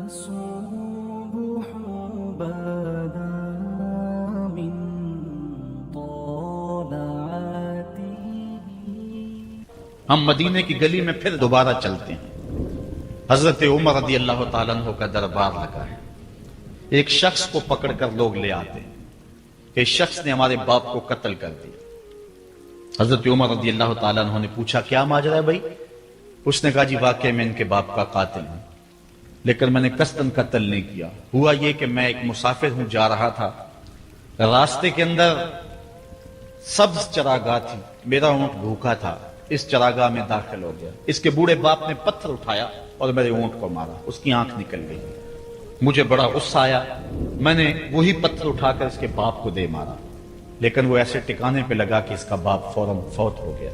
الصبح بدا من طلعته. ہم مدینے کی گلی میں پھر دوبارہ چلتے ہیں. حضرت عمر رضی اللہ تعالیٰ عنہ کا دربار لگا ہے. ایک شخص کو پکڑ کر لوگ لے آتے ہیں کہ اس شخص نے ہمارے باپ کو قتل کر دیا. حضرت عمر رضی اللہ تعالیٰ عنہ نے پوچھا کیا ماجرا ہے بھائی؟ اس نے کہا جی واقعی میں ان کے باپ کا قاتل ہوں، لیکن میں نے قصداً قتل نہیں کیا. ہوا یہ کہ میں ایک مسافر ہوں، جا رہا تھا، راستے کے اندر سبز چراگاہ تھی، میرا اونٹ بھوکا تھا، اس چراگاہ میں داخل ہو گیا. اس کے بوڑھے باپ نے پتھر اٹھایا اور میرے اونٹ کو مارا، اس کی آنکھ نکل گئی. مجھے بڑا غصہ آیا، میں نے وہی پتھر اٹھا کر اس کے باپ کو دے مارا، لیکن وہ ایسے ٹکانے پہ لگا کہ اس کا باپ فوراً فوت ہو گیا.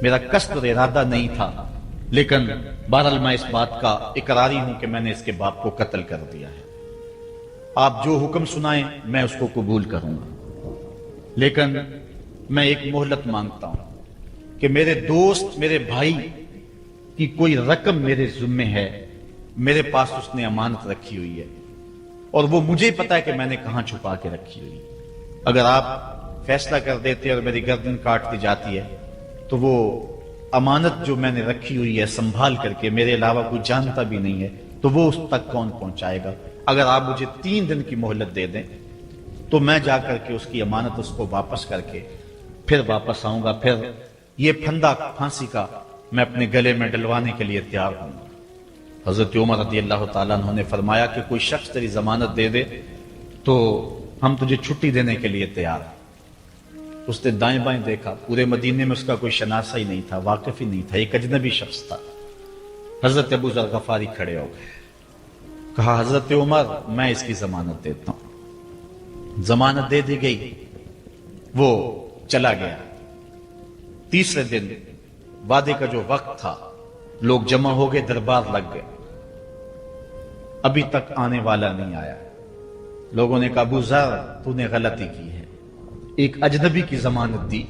میرا قصد اور ارادہ نہیں تھا، لیکن بہرحال میں اس بات کا اقراری ہوں کہ میں نے اس کے باپ کو قتل کر دیا ہے. آپ جو حکم سنائیں میں اس کو قبول کروں گا، لیکن میں ایک مہلت مانگتا ہوں کہ میرے دوست، میرے بھائی کی کوئی رقم میرے ذمے ہے، میرے پاس اس نے امانت رکھی ہوئی ہے اور وہ مجھے پتا ہے کہ میں نے کہاں چھپا کے رکھی ہوئی ہے. اگر آپ فیصلہ کر دیتے اور میری گردن کاٹ دی جاتی ہے تو وہ امانت جو میں نے رکھی ہوئی ہے سنبھال کر کے میرے علاوہ کوئی جانتا بھی نہیں ہے، تو وہ اس تک کون پہنچائے گا؟ اگر آپ مجھے 3 دن کی مہلت دے دیں تو میں جا کر کے اس کی امانت اس کو واپس کر کے پھر واپس آؤں گا. پھر یہ پھندا پھانسی کا میں اپنے گلے میں ڈلوانے کے لیے تیار ہوں. حضرت عمر رضی اللہ تعالیٰ عنہ نے فرمایا کہ کوئی شخص تیری ضمانت دے دے تو ہم تجھے چھٹی دینے کے لیے تیار ہیں. اس نے دائیں بائیں دیکھا، پورے مدینے میں اس کا کوئی شناسہ ہی نہیں تھا، واقف ہی نہیں تھا، ایک اجنبی شخص تھا. حضرت ابو ذر غفاری کھڑے ہو گئے، کہا حضرت عمر میں اس کی ضمانت دیتا ہوں. ضمانت دے دی گئی، وہ چلا گیا. تیسرے دن وعدے کا جو وقت تھا لوگ جمع ہو گئے، دربار لگ گئے، ابھی تک آنے والا نہیں آیا. لوگوں نے کہا ابو ذر تو نے غلطی کی ہے، ایک اجنبی کی ضمانت دی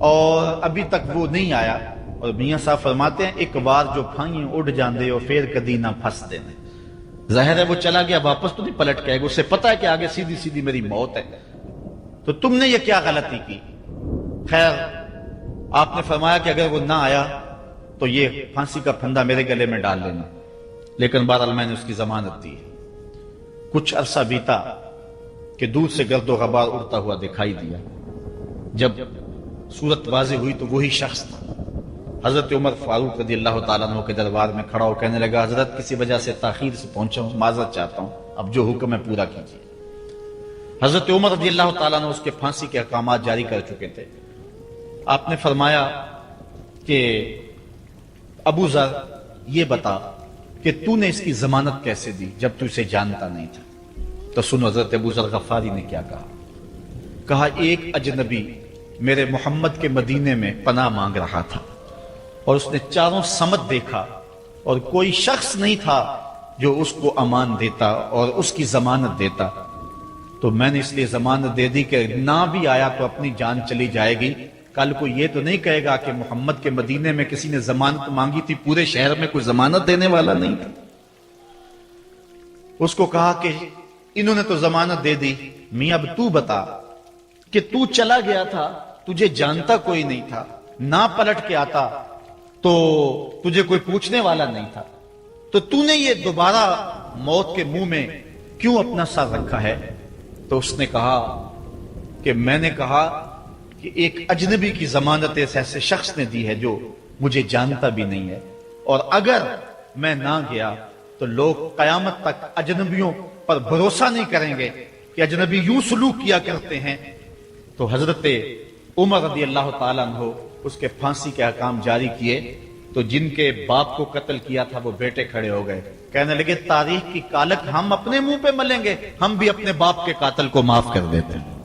اور ابھی تک وہ نہیں آیا. اور میاں صاحب فرماتے ہیں ایک بار جو پھائیں اڑ جاندے اور پھر کدی نہ پھنس دینے. ظاہر ہے وہ چلا گیا، واپس تو نہیں پلٹ کے آئے گا، اسے پتا ہے کہ آگے سیدھی سیدھی میری موت ہے، تو تم نے یہ کیا غلطی کی؟ خیر آپ نے فرمایا کہ اگر وہ نہ آیا تو یہ پھانسی کا پھندا میرے گلے میں ڈال لینا، لیکن بہرحال میں نے اس کی ضمانت دی. کچھ عرصہ بیتا کہ دور سے گرد و غبار اڑتا ہوا دکھائی دیا. جب صورت واضح ہوئی تو وہی شخص تھا. حضرت عمر فاروق رضی اللہ تعالیٰ عنہ کے دربار میں کھڑا ہو کہنے لگا حضرت کسی وجہ سے تاخیر سے پہنچا ہوں، معذرت چاہتا ہوں، اب جو حکم ہے پورا کیجیے. حضرت عمر رضی اللہ تعالیٰ عنہ اس کے پھانسی کے احکامات جاری کر چکے تھے. آپ نے فرمایا کہ ابو ذر یہ بتا کہ تو نے اس کی ضمانت کیسے دی جب تو اسے جانتا نہیں تھا؟ تو سن حضرت ابو ذر غفاری نے کیا کہا. کہا ایک اجنبی میرے محمد کے مدینے میں پناہ مانگ رہا تھا اور اس نے چاروں سمت دیکھا اور کوئی شخص نہیں تھا جو اس کو امان دیتا اور اس کی ضمانت دیتا، تو میں نے اس لیے ضمانت دے دی کہ نہ بھی آیا تو اپنی جان چلی جائے گی. کل کو یہ تو نہیں کہے گا کہ محمد کے مدینے میں کسی نے ضمانت مانگی تھی، پورے شہر میں کوئی ضمانت دینے والا نہیں تھا. اس کو کہا کہ انہوں نے تو ضمانت دے دی، میاں اب تو بتا کہ تو چلا گیا تھا، تجھے جانتا کوئی نہیں تھا، نہ پلٹ کے آتا تو تجھے کوئی پوچھنے والا نہیں تھا، تو تو نے یہ دوبارہ موت کے منہ میں کیوں اپنا سر رکھا ہے؟ تو اس نے کہا کہ میں نے کہا کہ ایک اجنبی کی ضمانت ایسے شخص نے دی ہے جو مجھے جانتا بھی نہیں ہے، اور اگر میں نہ گیا تو لوگ قیامت تک اجنبیوں پر بھروسہ نہیں کریں گے کہ اجنبی یوں سلوک کیا کرتے ہیں. تو حضرت عمر رضی اللہ تعالیٰ عنہ اس کے پھانسی کے احکام جاری کیے. تو جن کے باپ کو قتل کیا تھا وہ بیٹے کھڑے ہو گئے، کہنے لگے تاریخ کی کالک ہم اپنے منہ پہ ملیں گے، ہم بھی اپنے باپ کے قاتل کو معاف کر دیتے ہیں.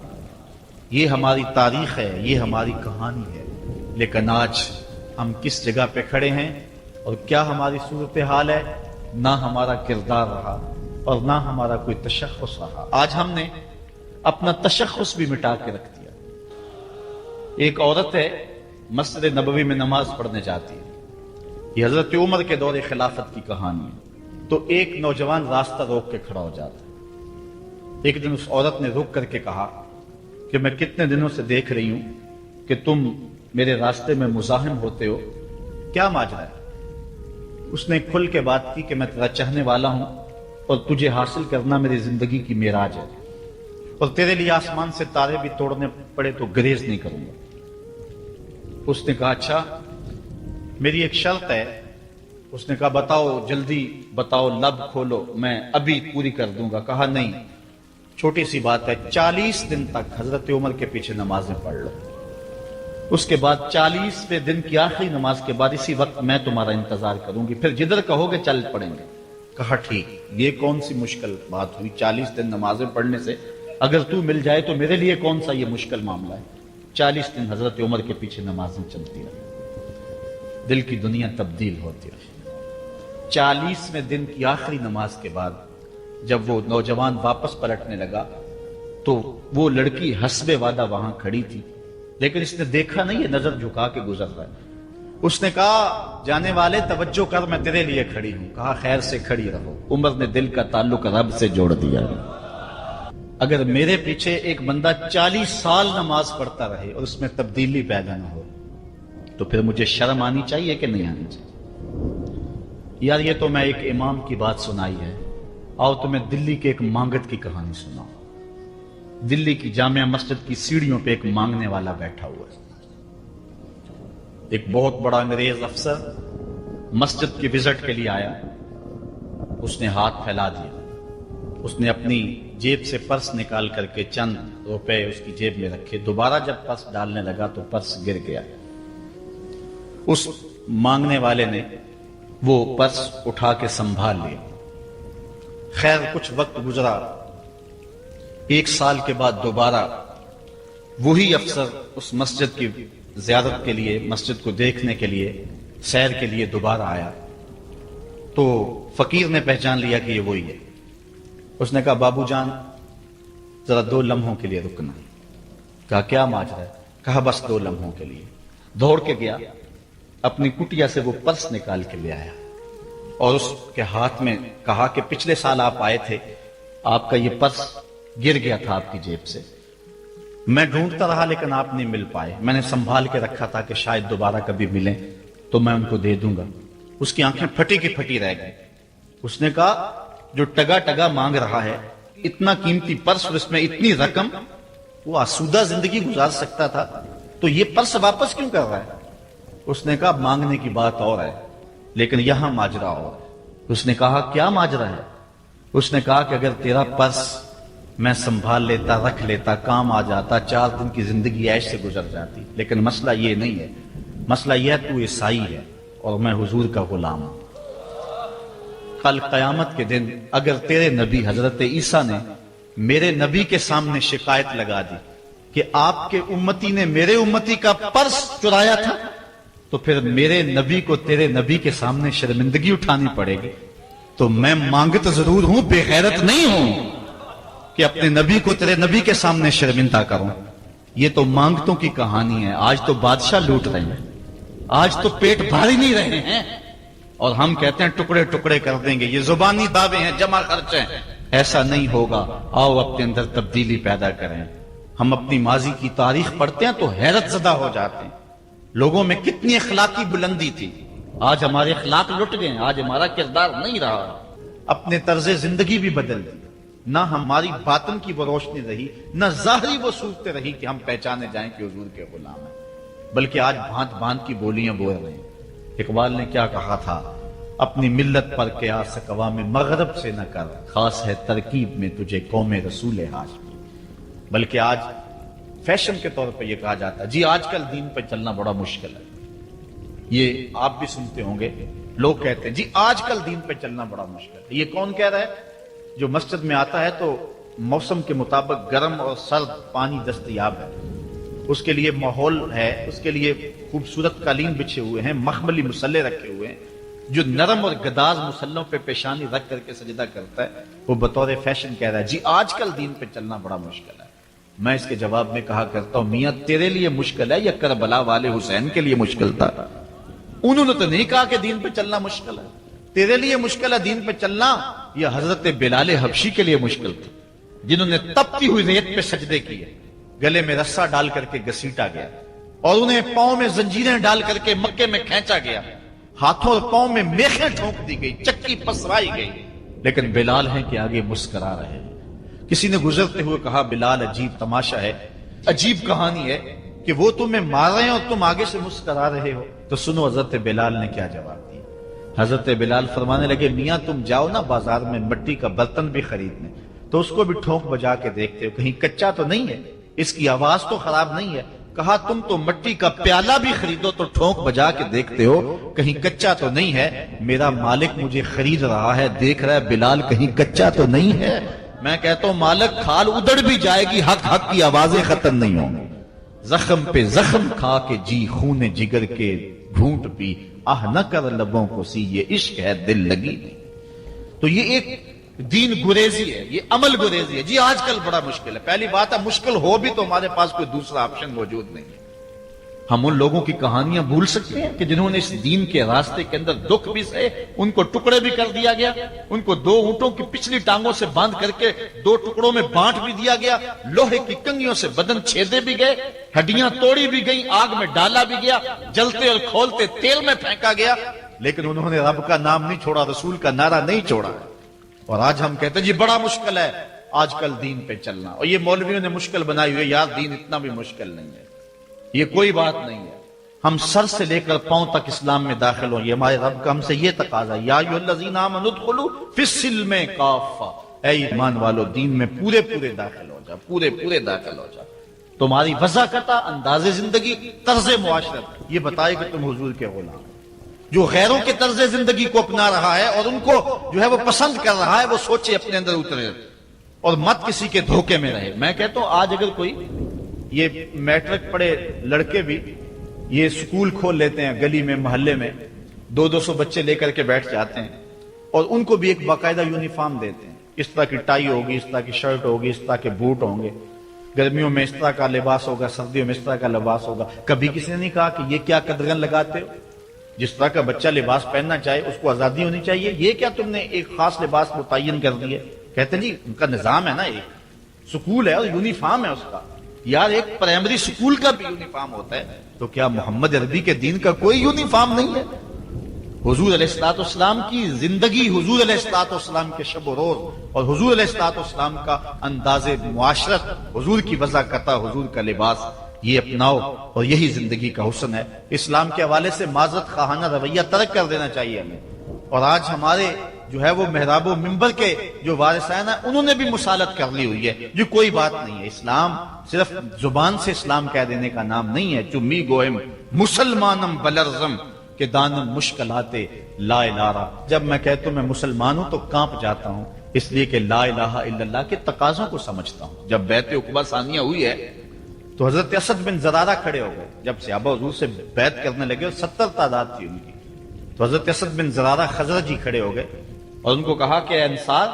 یہ ہماری تاریخ ہے، یہ ہماری کہانی ہے. لیکن آج ہم کس جگہ پہ کھڑے ہیں اور کیا ہماری صورتحال ہے؟ نہ ہمارا کردار رہا اور نہ ہمارا کوئی تشخص رہا. آج ہم نے اپنا تشخص بھی مٹا کے رکھ دیا. ایک عورت ہے مسجد نبوی میں نماز پڑھنے جاتی ہے. یہ حضرت عمر کے دور خلافت کی کہانی ہے. تو ایک نوجوان راستہ روک کے کھڑا ہو جاتا ہے۔ ایک دن اس عورت نے رک کر کے کہا کہ میں کتنے دنوں سے دیکھ رہی ہوں کہ تم میرے راستے میں مزاحم ہوتے ہو، کیا ماجرا ہے؟ اس نے کھل کے بات کی کہ میں تیرا چاہنے والا ہوں اور تجھے حاصل کرنا میری زندگی کی معراج ہے، اور تیرے لیے آسمان سے تارے بھی توڑنے پڑے تو گریز نہیں کروں گا۔ اس نے کہا اچھا، میری ایک شرط ہے۔ اس نے کہا بتاؤ، جلدی بتاؤ، لب کھولو، میں ابھی پوری کر دوں گا۔ کہا نہیں، چھوٹی سی بات ہے، 40 دن تک حضرت عمر کے پیچھے نمازیں پڑھ لو، اس کے بعد 40ویں دن کی آخری نماز کے بعد اسی وقت میں تمہارا انتظار کروں گی، پھر جدھر کہو گے چل پڑیں گے۔ کہا ٹھیک، یہ کون سی مشکل بات ہوئی 40 دن نمازیں پڑھنے سے؟ اگر تو مل جائے تو میرے لیے کون سا یہ مشکل معاملہ ہے۔ 40 دن حضرت عمر کے پیچھے نمازیں چلتی رہی، دل کی دنیا تبدیل ہوتی رہی۔ 40ویں دن کی آخری نماز کے بعد جب وہ نوجوان واپس پلٹنے لگا تو وہ لڑکی حسب وعدہ وہاں کھڑی تھی، لیکن اس نے دیکھا نہیں یہ نظر جھکا کے گزر رہا ہے۔ اس نے کہا جانے والے توجہ کر، میں تیرے لیے کھڑی ہوں۔ کہا خیر سے کھڑی رہو، عمر نے دل کا تعلق رب سے جوڑ دیا۔ اگر میرے پیچھے ایک بندہ 40 سال نماز پڑھتا رہے اور اس میں تبدیلی پیدا نہ ہو تو پھر مجھے شرم آنی چاہیے کہ نہیں آنی چاہیے؟ یار یہ تو میں ایک امام کی بات سنائی ہے، آؤ تمہیں دلی کے ایک مانگت کی کہانی سناؤں۔ دلی کی جامعہ مسجد کی سیڑھیوں پہ ایک مانگنے والا بیٹھا ہوا ہے۔ ایک بہت بڑا انگریز افسر مسجد کی وزٹ کے لیے آیا، اس نے ہاتھ پھیلا دیا، اس نے اپنی جیب سے پرس نکال کر کے چند روپے اس کی جیب میں رکھے، دوبارہ جب پرس ڈالنے لگا تو پرس گر گیا۔ اس مانگنے والے نے وہ پرس اٹھا کے سنبھال لیا۔ خیر کچھ وقت گزرا، 1 سال کے بعد دوبارہ وہی افسر اس مسجد کی زیارت کے لیے، مسجد کو دیکھنے کے لیے، سیر کے لیے دوبارہ آیا تو فقیر نے پہچان لیا کہ یہ وہی ہے۔ اس نے کہا بابو جان ذرا 2 لمحوں کے لیے رکنا۔ کہا کیا ماجرا ہے؟ کہا بس 2 لمحوں کے لیے۔ دوڑ کے گیا، اپنی کٹیا سے وہ پرس نکال کے لے آیا اور اس کے ہاتھ میں کہا کہ پچھلے سال آپ آئے تھے، آپ کا یہ پرس گر گیا تھا آپ کی جیب سے، میں ڈھونڈتا رہا لیکن آپ نہیں مل پائے، میں نے سنبھال کے رکھا تھا کہ شاید دوبارہ کبھی ملیں تو میں ان کو دے دوں گا۔ اس کی آنکھیں پھٹی کی پھٹی رہ گئی۔ اس نے کہا جو ٹگا ٹگا مانگ رہا ہے، اتنا قیمتی پرس اور اس میں اتنی رقم، وہ آسودہ زندگی گزار سکتا تھا، تو یہ پرس واپس کیوں کر رہا ہے؟ اس نے کہا مانگنے کی بات اور ہے لیکن یہاں ماجرا اور ہے۔ اس نے کہا کیا ماجرا ہے؟ اس نے کہا کہ اگر تیرا پرس میں سنبھال لیتا، رکھ لیتا، کام آ جاتا، 4 دن کی زندگی عیش سے گزر جاتی، لیکن مسئلہ یہ نہیں ہے، مسئلہ یہ ہے تو عیسائی ہے اور میں حضور کا غلام ہوں۔ کل قیامت کے دن اگر تیرے نبی حضرت عیسیٰ نے میرے نبی کے سامنے شکایت لگا دی کہ آپ کے امتی نے میرے امتی کا پرس چرایا تھا، تو پھر میرے نبی کو تیرے نبی کے سامنے شرمندگی اٹھانی پڑے گی۔ تو میں مانگت ضرور ہوں، بے غیرت نہیں ہوں کہ اپنے نبی کو تیرے نبی کے سامنے شرمندہ کروں۔ یہ تو مانگتوں کی کہانی ہے، آج تو بادشاہ لوٹ رہے ہیں، آج تو پیٹ بھاری نہیں رہے ہیں اور ہم کہتے ہیں ٹکڑے ٹکڑے کر دیں گے، یہ زبانی دعوے ہیں، جمع خرچ ہیں۔ ایسا نہیں ہوگا، آؤ اپنے اندر تبدیلی پیدا کریں۔ ہم اپنی ماضی کی تاریخ پڑھتے ہیں تو حیرت زدہ ہو جاتے ہیں، لوگوں میں کتنی اخلاقی بلندی تھی، آج ہمارے اخلاق لٹ گئے ہیں، آج ہمارا کردار نہیں رہا، اپنے طرز زندگی بھی بدل دی، نہ ہماری باطن کی وہ روشنی رہی، نہ ظاہری وہ صورتیں رہی کہ ہم پہچانے جائیں کہ حضور کے غلام ہیں، بلکہ آج بھانت بھانت کی بولیاں بول رہے ہیں۔ اقبال نے کیا کہا تھا، اپنی ملت پر قیاس اقوام مغرب سے نہ کر، خاص ہے ترکیب میں تجھے قوم رسول ہاشمی۔ بلکہ آج فیشن کے طور پہ یہ کہا جاتا ہے جی آج کل دین پہ چلنا بڑا مشکل ہے، یہ آپ بھی سنتے ہوں گے، لوگ کہتے ہیں جی آج کل دین پہ چلنا بڑا مشکل ہے۔ یہ کون کہہ رہا ہے؟ جو مسجد میں آتا ہے تو موسم کے مطابق گرم اور سرد پانی دستیاب ہے، اس کے لیے ماحول ہے، اس کے لیے خوبصورت قالین بچھے ہوئے ہیں، مخملی مصلے رکھے ہوئے ہیں، جو نرم اور گداز مصلوں پہ پیشانی رکھ کر کے سجدہ کرتا ہے، وہ بطور فیشن کہہ رہا ہے جی آج کل دین پہ چلنا بڑا مشکل ہے۔ میں اس کے جواب میں کہا کرتا ہوں میاں تیرے لیے مشکل ہے یا کربلا والے حسین کے لیے مشکل تھا؟ انہوں نے تو نہیں کہا کہ دین پہ چلنا مشکل ہے، تیرے لیے مشکل ہے دین پہ چلنا، یہ حضرت بلال حبشی کے لیے مشکل تھا، جنہوں نے تپتی ہوئی ریت پہ سجدے کیے، گلے میں رسا ڈال کر کے گھسیٹا گیا، اور انہیں پاؤں میں زنجیریں ڈال کر کے مکے میں کھینچا گیا، ہاتھوں اور پاؤں میں میخیں ٹھونک دی گئی، چکی پسرائی گئی، لیکن بلال ہیں کہ آگے مسکرا رہے ہیں۔ کسی نے گزرتے ہوئے کہا بلال عجیب تماشا ہے، عجیب کہانی ہے کہ وہ تمہیں مار رہے ہیں اور تم آگے سے مسکرا رہے ہو۔ تو سنو حضرت بلال نے کیا جواب دیا۔ حضرت بلال فرمانے لگے میاں تم جاؤ نا بازار میں مٹی کا برتن بھی خریدنے، تو اس کو بھی ٹھونک بجا کے دیکھتے ہو کہیں کچا تو نہیں ہے، اس کی آواز تو خراب نہیں ہے۔ کہا تم تو مٹی کا پیالہ بھی خریدو تو ٹھونک بجا کے دیکھتے ہو کہیں کچا تو نہیں ہے، میرا مالک مجھے خرید رہا ہے، دیکھ رہا ہے بلال کہیں کچا تو نہیں ہے۔ میں کہتا ہوں مالک کھال ادڑ بھی جائے گی، حق حق کی آوازیں ختم نہیں ہوں گی۔ زخم پہ زخم کھا کے جی خون جگر کے گھونٹ پی، آہ نہ کر لبوں کو سی، یہ عشق ہے دل لگی نہیں۔ تو یہ ایک دین گریزی ہے، یہ عمل گریزی ہے۔ جی آج کل بڑا مشکل ہے، پہلی بات ہے مشکل ہو بھی تو ہمارے پاس کوئی دوسرا آپشن موجود نہیں ہے۔ ہم ان لوگوں کی کہانیاں بھول سکتے ہیں کہ جنہوں نے اس دین کے راستے کے اندر دکھ بھی سہے، ان کو ٹکڑے بھی کر دیا گیا، ان کو 2 اونٹوں کی پچھلی ٹانگوں سے باندھ کر کے 2 ٹکڑوں میں بانٹ بھی دیا گیا، لوہے کی کنگھیوں سے بدن چھیدے بھی گئے، ہڈیاں توڑی بھی گئیں، آگ میں ڈالا بھی گیا، جلتے اور کھولتے تیل میں پھینکا گیا، لیکن انہوں نے رب کا نام نہیں چھوڑا، رسول کا نعرہ نہیں چھوڑا۔ اور آج ہم کہتے ہیں جی بڑا مشکل ہے آج کل دین پہ چلنا، اور یہ مولویوں نے مشکل بنائی ہوئی ہے، یار دین اتنا بھی مشکل نہیں ہے، یہ کوئی بات نہیں ہے۔ ہم سر سے لے کر پاؤں تک اسلام میں داخل ہوں، یہ ہمارے رب کا ہم سے یہ تقاضا ہے، یا ایھا الذین آمنوا ادخلوا فی السلم کافہ، اے ایمان والو دین میں پورے داخل ہو جا، پورے داخل ہو جا۔ تمہاری وضاحت، انداز زندگی، طرز معاشرت یہ بتائے کہ تم حضور کے غلام۔ جو غیروں کے طرز زندگی کو اپنا رہا ہے اور ان کو جو ہے وہ پسند کر رہا ہے، وہ سوچے اپنے اندر اترے اور مت کسی کے دھوکے میں رہے۔ میں کہتا ہوں آج اگر کوئی یہ میٹرک پڑھے لڑکے بھی یہ سکول کھول لیتے ہیں گلی میں محلے میں، 200 بچے لے کر کے بیٹھ جاتے ہیں اور ان کو بھی ایک باقاعدہ یونیفارم دیتے ہیں، اس طرح کی ٹائی ہوگی، اس طرح کی شرٹ ہوگی، اس طرح کے بوٹ ہوں گے، گرمیوں میں اس طرح کا لباس ہوگا، سردیوں میں اس طرح کا لباس ہوگا۔ کبھی کسی نے نہیں کہا کہ یہ کیا قدغن لگاتے ہو، جس طرح کا بچہ لباس پہننا چاہے اس کو آزادی ہونی چاہیے، یہ کیا تم نے ایک خاص لباس متعین کر دی ہے؟ کہتے ہیں جی ان کا نظام ہے نا، ایک سکول ہے اور یونیفارم ہے اس کا۔ یار ایک پرائمری سکول کا بھی یونیفارم ہوتا ہے، تو کیا محمد عربی کے دین کا کوئی یونیفارم نہیں ہے؟ حضور علیہ الصلوۃ والسلام کی زندگی، حضور علیہ الصلوۃ والسلام کے شب و روز اور حضور علیہ الصلوۃ والسلام کا انداز معاشرت، حضور کی وضاحت، حضور کا لباس، یہ اپناؤ اور یہی زندگی کا حسن ہے۔ اسلام کے حوالے سے معذرت خواہانہ رویہ ترک کر دینا چاہیے ہمیں۔ اور آج ہمارے جو ہے وہ محراب و منبر کے جو وارثین ہیں انہوں نے بھی مسالت کر لی ہوئی ہے، جو کوئی بات نہیں ہے۔ اسلام صرف زبان سے اسلام کہہ دینے کا نام نہیں ہے۔ چمی گوہم مسلمانم بلرزم کہ دانم مشکلاتے لا الہ۔ جب میں کہتا ہوں میں مسلمان ہوں تو کانپ جاتا ہوں، اس لیے کہ لا الہ الا اللہ کے تقاضوں کو سمجھتا ہوں۔ جب بیعت عقبہ ثانیہ ہوئی ہے تو حضرت اسد بن زرارہ کھڑے ہو گئے، جب صحابہ حضور سے بیعت کرنے لگے اور 70 تعداد تھی ان کی، تو حضرت اسد بن زرارہ خزرجی کھڑے ہو گئے اور ان کو کہا کہ اے انصار،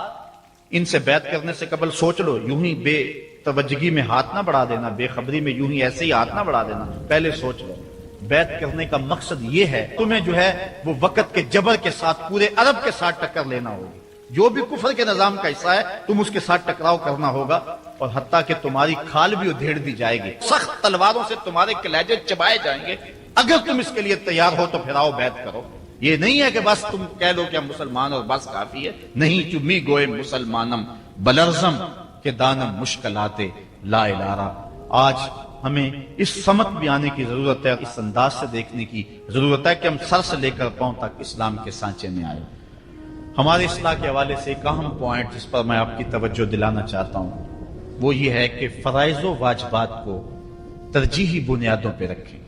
ان سے بیعت کرنے سے قبل سوچ لو، یوں ہی بے توجہی میں ہاتھ نہ بڑھا دینا، بے خبری میں یوں ہی ایسے ہی ہاتھ نہ بڑھا دینا، پہلے سوچ لو۔ بیعت کرنے کا مقصد یہ ہے تمہیں جو ہے وہ وقت کے جبر کے ساتھ پورے عرب کے ساتھ ٹکر لینا ہوگی، جو بھی کفر کے نظام کا حصہ ہے تم اس کے ساتھ ٹکراؤ کرنا ہوگا، اور حتیٰ کہ تمہاری کھال بھی ادھیڑ دی جائے گی، سخت تلواروں سے تمہارے کلیجے چبائے جائیں گے، اگر تم اس کے لیے تیار ہو تو پھر آؤ بیعت کرو۔ یہ نہیں ہے کہ بس تم کہہ لو کہ ہم مسلمان اور بس کافی ہے، نہیں۔ چمی گوئے مسلمانم بلرزم کہ دانم مشکلاتے لا الہ۔ آج ہمیں اس سمت بھی آنے کی ضرورت ہے، اس انداز سے دیکھنے کی ضرورت ہے کہ ہم سر سے لے کر پاؤں تک اسلام کے سانچے میں آئے۔ ہمارے اصلاح کے حوالے سے ایک اہم پوائنٹ جس پر میں آپ کی توجہ دلانا چاہتا ہوں وہ یہ ہے کہ فرائض و واجبات کو ترجیحی بنیادوں پہ رکھیں۔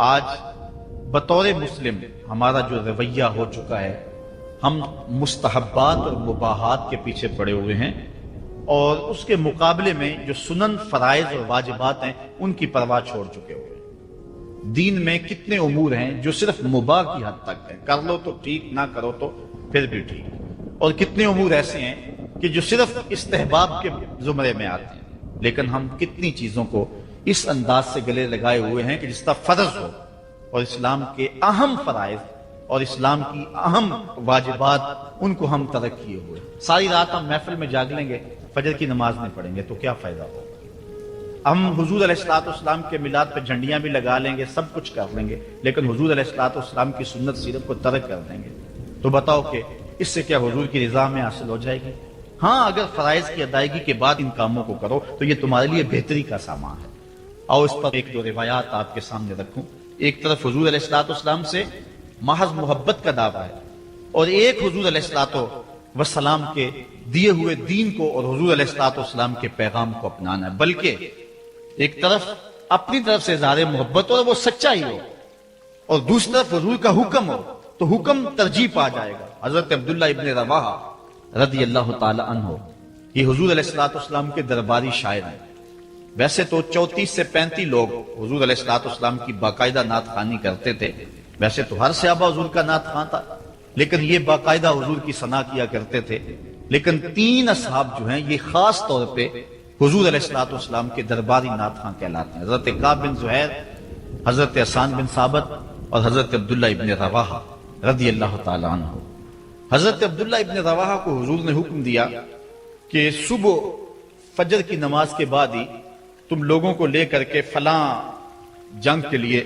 آج بطور مسلم ہمارا جو رویہ ہو چکا ہے، ہم مستحبات اور مباحات کے پیچھے پڑے ہوئے ہیں، اور اس کے مقابلے میں جو سنن، فرائض اور واجبات ہیں ان کی پرواہ چھوڑ چکے ہوئے ہیں۔ دین میں کتنے امور ہیں جو صرف مباح کی حد تک ہے، کر لو تو ٹھیک، نہ کرو تو پھر بھی ٹھیک، اور کتنے امور ایسے ہیں کہ جو صرف استحباب کے زمرے میں آتے ہیں۔ لیکن ہم کتنی چیزوں کو اس انداز سے گلے لگائے ہوئے ہیں کہ جس طرح فرض ہو، اور اسلام کے اہم فرائض اور اسلام کی اہم واجبات ان کو ہم ترک کیے ہوئے. ساری رات ہم محفل میں جاگ لیں گے, فجر کی نماز نہیں پڑھیں گے تو کیا فائدہ ہوگا. ہم حضور علیہ الصلوۃ والسلام کے میلاد پہ جھنڈیاں بھی لگا لیں گے, سب کچھ کر لیں گے, لیکن حضور علیہ الصلوۃ والسلام کی سنت سیرت کو ترک کر دیں گے. تو بتاؤ کہ اس سے کیا حضور کی رضا میں حاصل ہو جائے گی؟ ہاں, اگر فرائض کی ادائیگی کے بعد ان کاموں کو کرو تو یہ تمہارے لیے بہتری کا سامان ہے. آؤ اس پر ایک دو روایات آپ کے سامنے رکھوں. ایک طرف حضور علیہ الصلوۃ والسلام سے محض محبت کا دعویٰ ہے, اور ایک حضور علیہ الصلوۃ والسلام کے دیے ہوئے دین کو اور حضور علیہ الصلوۃ والسلام کے پیغام کو اپنانا ہے. بلکہ ایک طرف اپنی طرف سے اظہار محبت اور وہ سچائی ہو, اور دوسری طرف حضور کا حکم ہو تو حکم ترجیح پا جائے گا. حضرت عبداللہ ابن رواحہ رضی اللہ تعالی عنہ, یہ حضور علیہ الصلوۃ والسلام کے درباری شاعر ہیں. ویسے تو 34 سے 35 لوگ حضور علیہ الصلوۃ والسلام کی باقاعدہ نعت خوانی کرتے تھے. ویسے تو ہر صحابہ حضور کا نعت خواں تھا, لیکن یہ باقاعدہ حضور کی ثنا کیا کرتے تھے. لیکن 3 اصحاب جو ہیں یہ خاص طور پہ حضور علیہ الصلوۃ والسلام کے درباری نعت خواں کہلاتے ہیں. حضرت کعب بن زہیر, حضرت حسان بن ثابت اور حضرت عبداللہ ابن رواحہ رضی اللہ تعالی عنہ. حضرت عبداللہ ابن رواحہ کو حضور نے حکم دیا کہ صبح فجر کی نماز کے بعد ہی تم لوگوں کو لے کر کے فلاں جنگ کے لیے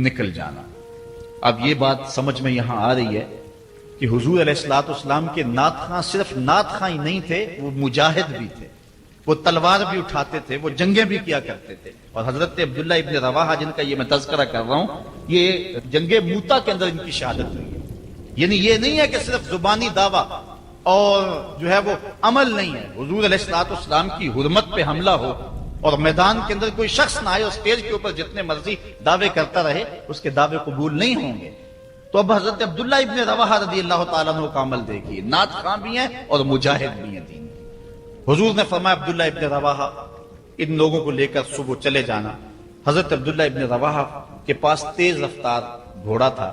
نکل جانا. اب یہ بات سمجھ میں یہاں آ رہی ہے کہ حضور علیہ الصلوۃ والسلام کے نعت خواں صرف نعت خواں ہی نہیں تھے, وہ مجاہد بھی تھے. وہ تلوار بھی اٹھاتے تھے, وہ جنگیں بھی کیا کرتے تھے. اور حضرت عبداللہ ابن رواحہ جن کا یہ میں تذکرہ کر رہا ہوں, یہ جنگ موتا کے اندر ان کی شہادت ہوئی ہے. یعنی یہ نہیں ہے کہ صرف زبانی دعویٰ اور جو ہے وہ عمل نہیں ہے. حضور علیہ الصلوۃ والسلام کی حرمت پہ حملہ ہو اور میدان کے اندر کوئی شخص نہ آئے اور اسٹیج کے اوپر جتنے مرضی دعوے کرتا رہے, اس کے دعوے قبول نہیں ہوں گے. تو اب حضرت عبداللہ ابن رواحہ رضی اللہ تعالیٰ عنہ کا عمل دیکھیے, نعت خواں بھی ہیں اور مجاہد بھی ہیں دین. حضور نے فرمایا عبداللہ ابن رواحہ ان لوگوں کو لے کر صبح چلے جانا. حضرت عبداللہ ابن رواحہ کے پاس تیز رفتار گھوڑا تھا.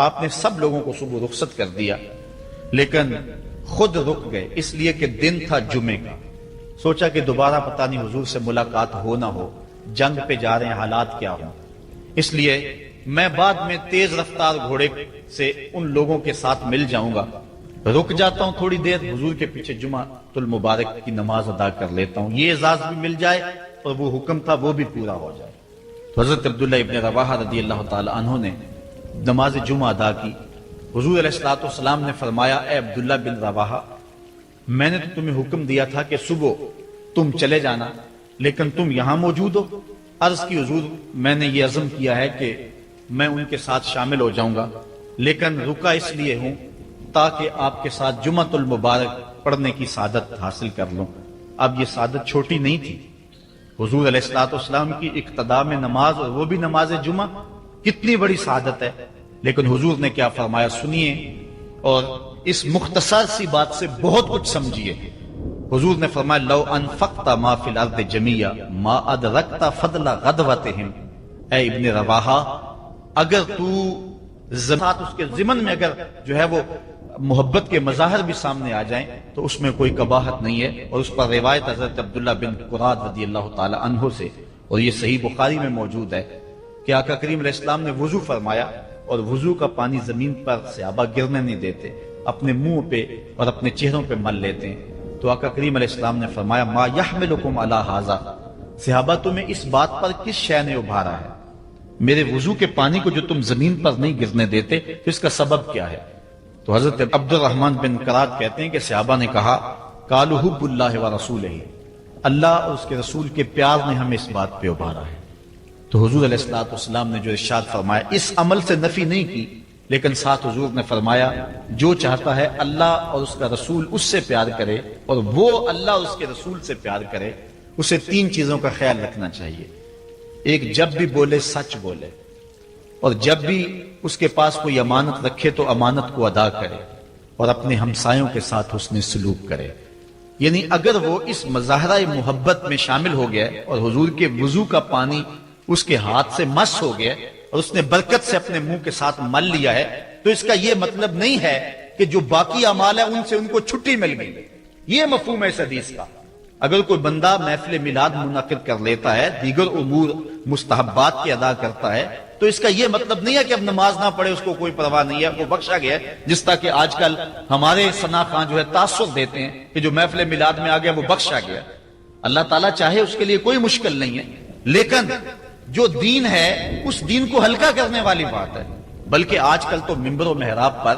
آپ نے سب لوگوں کو صبح رخصت کر دیا, لیکن خود رک گئے اس لیے کہ دن تھا جمعے کا. سوچا کہ دوبارہ پتہ نہیں حضور سے ملاقات ہو نہ ہو, جنگ پہ جا رہے ہیں, حالات کیا ہوں, اس لیے میں بعد میں تیز رفتار گھوڑے سے ان لوگوں کے ساتھ مل جاؤں گا, رک جاتا ہوں تھوڑی دیر, حضور کے پیچھے جمعہ المبارک کی نماز ادا کر لیتا ہوں, یہ اعزاز بھی مل جائے اور وہ حکم تھا وہ بھی پورا ہو جائے. تو حضرت عبداللہ ابن رواحہ رضی اللہ تعالی عنہ نے نماز جمعہ ادا کی. حضور علیہ الصلوۃ والسلام نے فرمایا, اے عبداللہ بن رواحہ, میں نے تو تمہیں حکم دیا تھا کہ صبح تم چلے جانا, لیکن تم یہاں موجود ہو. عرض کی حضور, میں نے یہ عزم کیا ہے کہ میں ان کے ساتھ شامل ہو جاؤں گا, لیکن رکا اس لیے ہوں تاکہ آپ کے ساتھ جمعہ المبارک پڑھنے کی سعادت حاصل کر لوں. اب یہ سعادت چھوٹی نہیں تھی. حضور علیہ الصلوۃ والسلام کی اقتداء میں نماز, اور وہ بھی نماز جمعہ, کتنی بڑی سعادت ہے. لیکن حضور نے کیا فرمایا سنیے, اور اس مختصر سی بات سے بہت کچھ سمجھیے. حضور نے فرمایا, لو انفقت ما فی الارض جمیعا ما ادرکت فضل غدوتہم. اے ابن رواحہ, اگر تو ساتھ اس کے ضمن میں اگر جو ہے وہ محبت کے مظاہر بھی سامنے آ جائیں تو اس میں کوئی قباحت نہیں ہے. اور اس پر روایت حضرت عبداللہ بن قراد رضی اللہ تعالی عنہ سے, اور یہ صحیح بخاری میں موجود ہے, کہ آقا کریم علیہ السلام نے وضو فرمایا, اور وضو کا پانی زمین پر صحابہ گرنے نہیں دیتے, اپنے منہ پہ اور اپنے چہروں پہ مل لیتے ہیں. تو آقا کریم علیہ السلام نے فرمایا, ما یحملکم علی ھذا, صحابہ تمہیں اس بات پر کس شے نے ابھارا ہے, میرے وضو کے پانی کو جو تم زمین پر نہیں گرنے دیتے, تو اس کا سبب کیا ہے؟ تو حضرت عبد الرحمن بن قراد کہتے ہیں کہ صحابہ نے کہا, قالوا حب اللہ و رسولہ, اللہ اور اس کے رسول کے پیار نے ہمیں اس بات پہ ابھارا ہے. تو حضور علیہ الصلوۃ والسلام نے جو ارشاد فرمایا, اس عمل سے نفی نہیں کی, لیکن ساتھ حضور نے فرمایا, جو چاہتا ہے اللہ اور اس کا رسول اس سے پیار کرے, اور وہ اللہ اور اس کے رسول سے پیار کرے, اسے 3 چیزوں کا خیال رکھنا چاہیے. ایک, جب بھی بولے سچ بولے, اور جب بھی اس کے پاس کوئی امانت رکھے تو امانت کو ادا کرے, اور اپنے ہمسایوں کے ساتھ حسن سلوک کرے. یعنی اگر وہ اس مظاہرہ محبت میں شامل ہو گیا اور حضور کے وضو کا پانی اس کے ہاتھ سے مس ہو گیا اور اس نے برکت سے اپنے منہ کے ساتھ مل لیا ہے, تو اس کا یہ مطلب نہیں ہے کہ جو باقی اعمال ہے ان سے ان کو چھٹی مل گئی. یہ مفہوم ہے اس حدیث کا. اگر کوئی بندہ محفل میلاد منعقد کر لیتا ہے, دیگر امور مستحبات کی ادا کرتا ہے, تو اس کا یہ مطلب نہیں ہے کہ اب نماز نہ پڑھے اس کو کوئی پرواہ نہیں ہے، وہ بخشا گیا ہے، جس طرح کہ آج کل ہمارے ثنا خان جو ہے تاثر دیتے ہیں کہ جو محفل میلاد میں آ گیا وہ بخشا گیا۔ اللہ تعالیٰ چاہے اس کے لیے کوئی مشکل نہیں ہے، لیکن جو دین ہے اس دین کو ہلکا کرنے والی بات ہے۔ بلکہ آج کل تو ممبر و محراب پر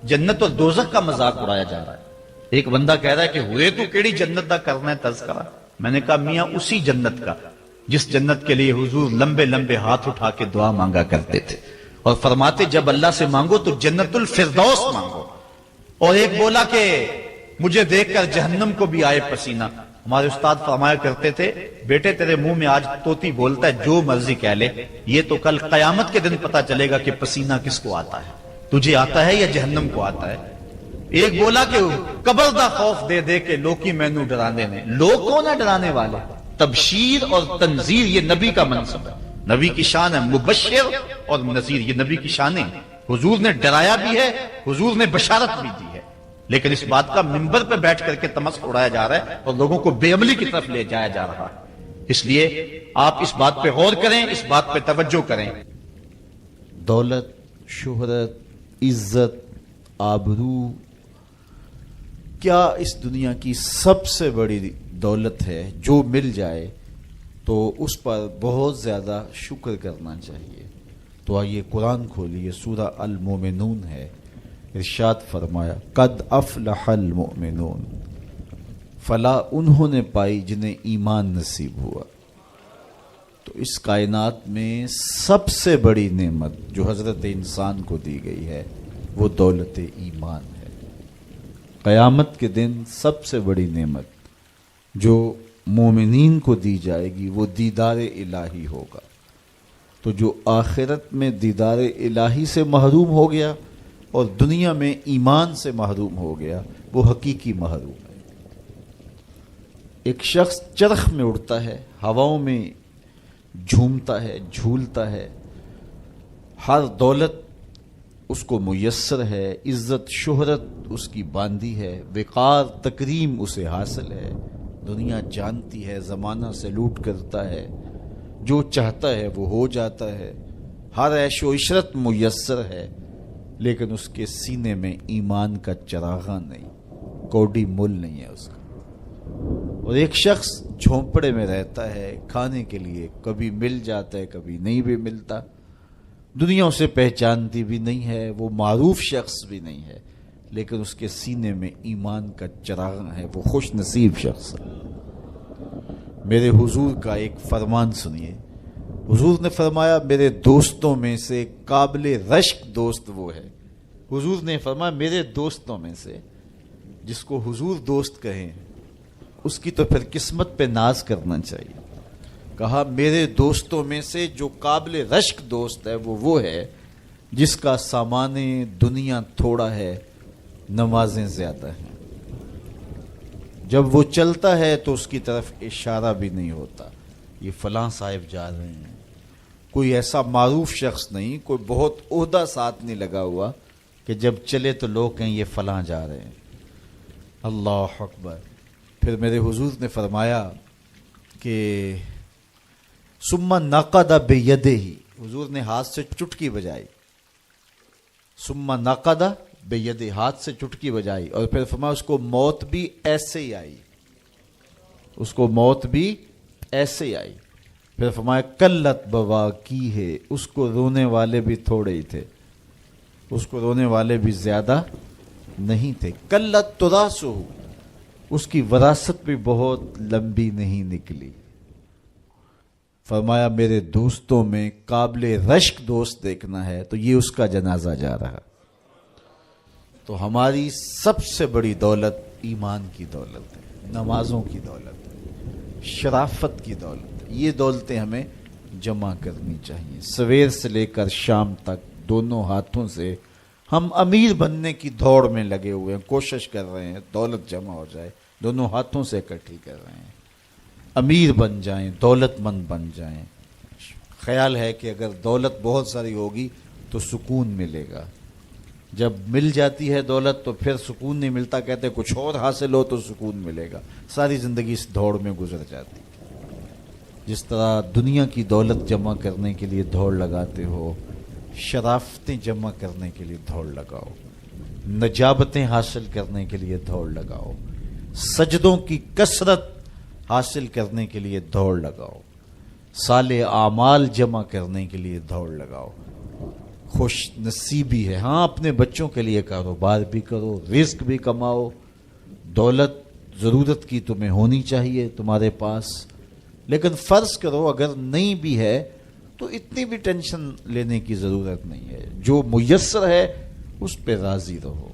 جنت اور دوزخ کا مذاق اڑایا جا رہا ہے۔ ایک بندہ کہہ رہا ہے کہ ہوئے تو کیڑی جنت دا کرنا ہے تذکرہ۔ میں نے کہا میاں اسی جنت کا جس جنت کے لیے حضور لمبے لمبے ہاتھ اٹھا کے دعا مانگا کرتے تھے اور فرماتے جب اللہ سے مانگو تو جنت الفردوس مانگو۔ اور ایک بولا کہ مجھے دیکھ کر جہنم کو بھی آئے پسینہ۔ ہمارے استاد فرمایا کرتے تھے بیٹے تیرے منہ میں آج طوطی بولتا ہے جو مرضی کہہ لے، یہ تو کل قیامت کے دن پتا چلے گا کہ پسینہ کس کو آتا ہے، تجھے آتا ہے یا جہنم کو آتا ہے۔ ایک بولا کہ قبر دا خوف دے دے کہ لوکی مینوں ڈرانے نے۔ لوگ کون ہے ڈرانے والے؟ تبشیر اور تنذیر یہ نبی کا منصب ہے، نبی کی شان ہے، مبشر اور نذیر یہ نبی کی شانیں ہیں۔ حضور نے ڈرایا بھی ہے، حضور نے بشارت بھی دی ہے، لیکن اس بات کا منبر پہ بیٹھ کر کے تمسخر اڑایا جا رہا ہے اور لوگوں کو بے عملی کی طرف لے جایا جا رہا ہے۔ اس لیے آپ اس بات پہ غور کریں، اس بات پہ توجہ کریں۔ دولت، شہرت، عزت، آبرو، کیا اس دنیا کی سب سے بڑی دولت ہے جو مل جائے تو اس پر بہت زیادہ شکر کرنا چاہیے۔ تو آئیے قرآن کھولیے، سورہ المومنون ہے، ارشاد فرمایا قد افلح المؤمنون، فلاح انہوں نے پائی جنہیں ایمان نصیب ہوا۔ تو اس کائنات میں سب سے بڑی نعمت جو حضرت انسان کو دی گئی ہے وہ دولت ایمان ہے۔ قیامت کے دن سب سے بڑی نعمت جو مومنین کو دی جائے گی وہ دیدار الہی ہوگا۔ تو جو آخرت میں دیدار الہی سے محروم ہو گیا اور دنیا میں ایمان سے محروم ہو گیا وہ حقیقی محروم ہے۔ ایک شخص چرخ میں اڑتا ہے، ہواؤں میں جھومتا ہے، جھولتا ہے، ہر دولت اس کو میسر ہے، عزت شہرت اس کی باندھی ہے، وقار تکریم اسے حاصل ہے، دنیا جانتی ہے، زمانہ سلوٹ کرتا ہے، جو چاہتا ہے وہ ہو جاتا ہے، ہر عیش و عشرت میسر ہے، لیکن اس کے سینے میں ایمان کا چراغاں نہیں، کوڈی مول نہیں ہے اس کا۔ اور ایک شخص جھونپڑے میں رہتا ہے، کھانے کے لیے کبھی مل جاتا ہے کبھی نہیں بھی ملتا، دنیا اسے پہچانتی بھی نہیں ہے، وہ معروف شخص بھی نہیں ہے، لیکن اس کے سینے میں ایمان کا چراغ ہے، وہ خوش نصیب شخص ہے۔ میرے حضور کا ایک فرمان سنیے، حضور نے فرمایا میرے دوستوں میں سے قابل رشک دوست وہ ہے۔ حضور نے فرمایا میرے دوستوں میں سے، جس کو حضور دوست کہیں اس کی تو پھر قسمت پہ ناز کرنا چاہیے۔ کہا میرے دوستوں میں سے جو قابل رشک دوست ہے وہ ہے جس کا سامان دنیا تھوڑا ہے، نمازیں زیادہ ہیں۔ جب وہ چلتا ہے تو اس کی طرف اشارہ بھی نہیں ہوتا، یہ فلاں صاحب جا رہے ہیں، کوئی ایسا معروف شخص نہیں، کوئی بہت عہدہ ساتھ نہیں لگا ہوا کہ جب چلے تو لوگ کہیں یہ فلاں جا رہے ہیں۔ اللہ اکبر۔ پھر میرے حضور نے فرمایا کہ ثم نقد بیدہ، حضور نے ہاتھ سے چٹکی بجائی، ثم نقد بیدہ، ہاتھ سے چٹکی بجائی، اور پھر فرمایا اس کو موت بھی ایسے ہی آئی، اس کو موت بھی ایسے ہی آئی۔ پھر فرمایا قلت بواکی ہے، اس کو رونے والے بھی تھوڑے ہی تھے، اس کو رونے والے بھی زیادہ نہیں تھے۔ قلت تراسہ، اس کی وراثت بھی بہت لمبی نہیں نکلی۔ فرمایا میرے دوستوں میں قابل رشک دوست دیکھنا ہے تو یہ اس کا جنازہ جا رہا۔ تو ہماری سب سے بڑی دولت ایمان کی دولت ہے، نمازوں کی دولت ہے، شرافت کی دولت ہے۔ یہ دولتیں ہمیں جمع کرنی چاہیے۔ سویر سے لے کر شام تک دونوں ہاتھوں سے ہم امیر بننے کی دوڑ میں لگے ہوئے ہیں، کوشش کر رہے ہیں دولت جمع ہو جائے، دونوں ہاتھوں سے اکٹھی کر رہے ہیں، امیر بن جائیں، دولت مند بن جائیں۔ خیال ہے کہ اگر دولت بہت ساری ہوگی تو سکون ملے گا، جب مل جاتی ہے دولت تو پھر سکون نہیں ملتا، کہتے کچھ اور حاصل ہو تو سکون ملے گا، ساری زندگی اس دوڑ میں گزر جاتی۔ جس طرح دنیا کی دولت جمع کرنے کے لیے دوڑ لگاتے ہو، شرافتیں جمع کرنے کے لیے دوڑ لگاؤ، نجابتیں حاصل کرنے کے لیے دوڑ لگاؤ، سجدوں کی کثرت حاصل کرنے کے لیے دوڑ لگاؤ، صالح اعمال جمع کرنے کے لیے دوڑ لگاؤ، خوش نصیبی ہے، ہاں اپنے بچوں کے لیے کاروبار بھی کرو، رزق بھی کماؤ، دولت ضرورت کی تمہیں ہونی چاہیے تمہارے پاس، لیکن فرض کرو اگر نہیں بھی ہے تو اتنی بھی ٹینشن لینے کی ضرورت نہیں ہے، جو میسر ہے اس پہ راضی رہو۔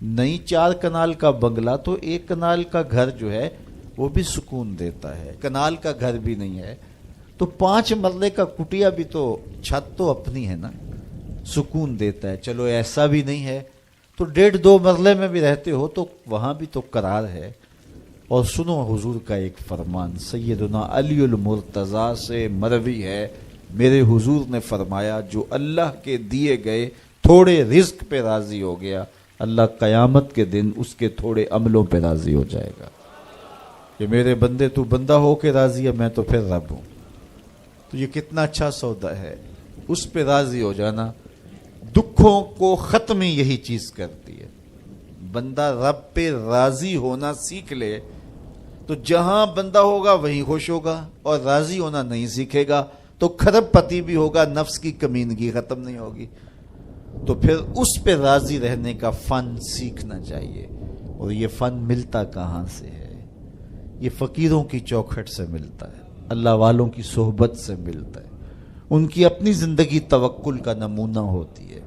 نہیں 4 کنال کا بنگلہ تو 1 کنال کا گھر جو ہے وہ بھی سکون دیتا ہے، کنال کا گھر بھی نہیں ہے تو 5 مرلے کا کٹیا بھی تو چھت تو اپنی ہے نا، سکون دیتا ہے۔ چلو ایسا بھی نہیں ہے تو 1.5-2 مرلے میں بھی رہتے ہو تو وہاں بھی تو قرار ہے۔ اور سنو حضور کا ایک فرمان، سیدنا علی المرتضیٰ سے مروی ہے، میرے حضور نے فرمایا جو اللہ کے دیے گئے تھوڑے رزق پہ راضی ہو گیا، اللہ قیامت کے دن اس کے تھوڑے عملوں پہ راضی ہو جائے گا کہ میرے بندے تو بندہ ہو کے راضی ہے، میں تو پھر رب ہوں۔ تو یہ کتنا اچھا سودا ہے، اس پہ راضی ہو جانا۔ دکھوں کو ختم یہی چیز کرتی ہے، بندہ رب پہ راضی ہونا سیکھ لے تو جہاں بندہ ہوگا وہیں خوش ہوگا، اور راضی ہونا نہیں سیکھے گا تو کھرب پتی بھی ہوگا، نفس کی کمینگی ختم نہیں ہوگی۔ تو پھر اس پہ راضی رہنے کا فن سیکھنا چاہیے، اور یہ فن ملتا کہاں سے ہے؟ یہ فقیروں کی چوکھٹ سے ملتا ہے، اللہ والوں کی صحبت سے ملتا ہے، ان کی اپنی زندگی توکل کا نمونہ ہوتی ہے،